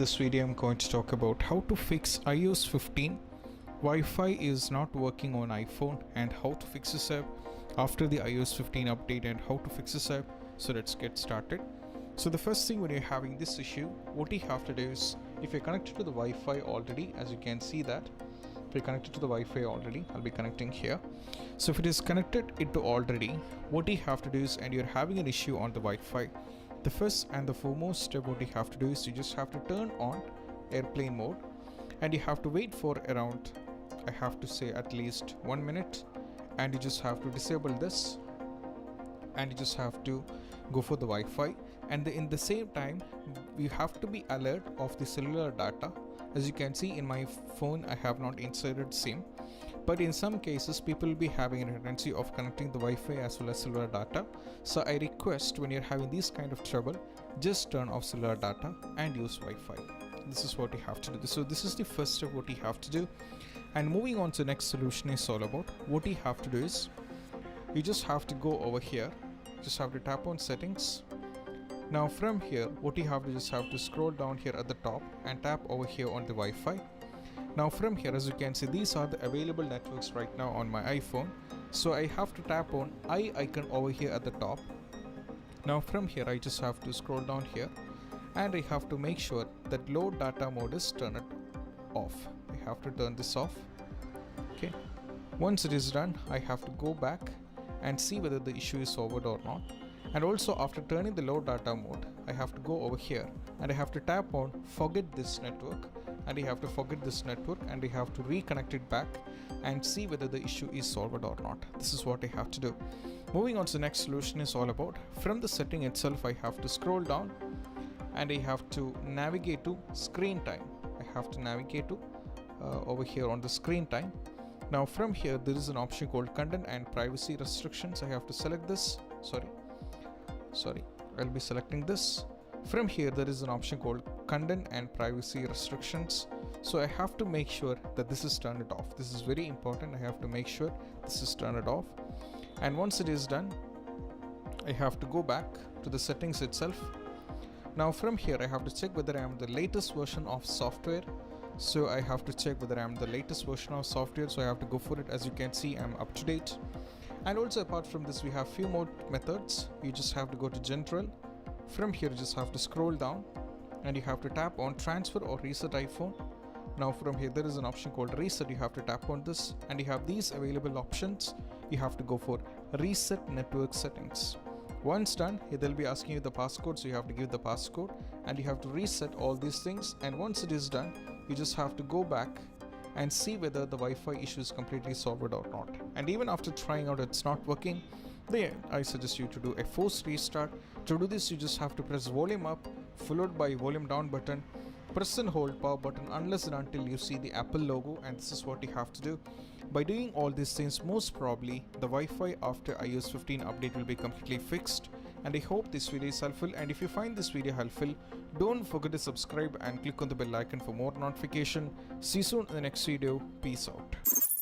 this video I'm going to talk about how to fix iOS 15 Wi-Fi is not working on iPhone and how to fix this up after the iOS 15 update and how to fix this up. So let's get started. So the first thing when you're having this issue, what you have to do is if you're connected to the Wi-Fi already, as you can see that if you're connected to the Wi-Fi already, I'll be connecting here. So if it is connected into already, what you have to do is, and you're having an issue on the Wi-Fi, the first and the foremost step what you have to do is you just have to turn on airplane mode and you have to wait for around, I have to say at least 1 minute, and you just have to disable this and you just have to go for the Wi-Fi, and in the same time you have to be alert of the cellular data. As you can see in my phone I have not inserted SIM, but in some cases people will be having a tendency of connecting the Wi-Fi as well as cellular data. So I request when you're having this kind of trouble, just turn off cellular data and use Wi-Fi. This is what you have to do. So this is the first step what you have to do, and moving on to the next solution is all about what you have to do is you just have to go over here, just have to tap on settings. Now from here what you have to just have to scroll down here at the top and tap over here on the Wi-Fi. Now from here, as you can see, these are the available networks right now on my iPhone. So I have to tap on I icon over here at the top. Now from here I just have to scroll down here and I have to make sure that load data mode is turned off. I have to turn this off. Okay, once it is done I have to go back and see whether the issue is solved or not. And also after turning the load data mode, I have to go over here and I have to tap on forget this network, and you have to forget this network and you have to reconnect it back and see whether the issue is solved or not. This is what I have to do. Moving on to the next solution is all about from the setting itself I have to scroll down and I have to navigate to screen time. I have to navigate to over here on the screen time. Now from here there is an option called content and privacy restrictions. I have to select this. Sorry, I'll be selecting this. From here there is an option called content and privacy restrictions. So I have to make sure that this is turned off. This is very important. I have to make sure this is turned off, and once it is done I have to go back to the settings itself. Now from here I have to check whether I am the latest version of software. So I have to check whether I am the latest version of software, so I have to go for it. As you can see I'm up to date. And also apart from this we have few more methods. You just have to go to general. From here you just have to scroll down and you have to tap on transfer or reset iPhone. Now from here there is an option called reset. You have to tap on this and you have these available options. You have to go for reset network settings. Once done, they'll be asking you the passcode, so you have to give the passcode and you have to reset all these things. And once it is done, you just have to go back and see whether the Wi-Fi issue is completely solved or not. And even after trying out it's not working, then I suggest you to do a forced restart. To do this you just have to press volume up followed by volume down button, press and hold power button unless and until you see the Apple logo, and this is what you have to do. By doing all these things, most probably the Wi-Fi after iOS 15 update will be completely fixed. And I hope this video is helpful, and if you find this video helpful, don't forget to subscribe and click on the bell icon for more notification. See you soon in the next video. Peace out.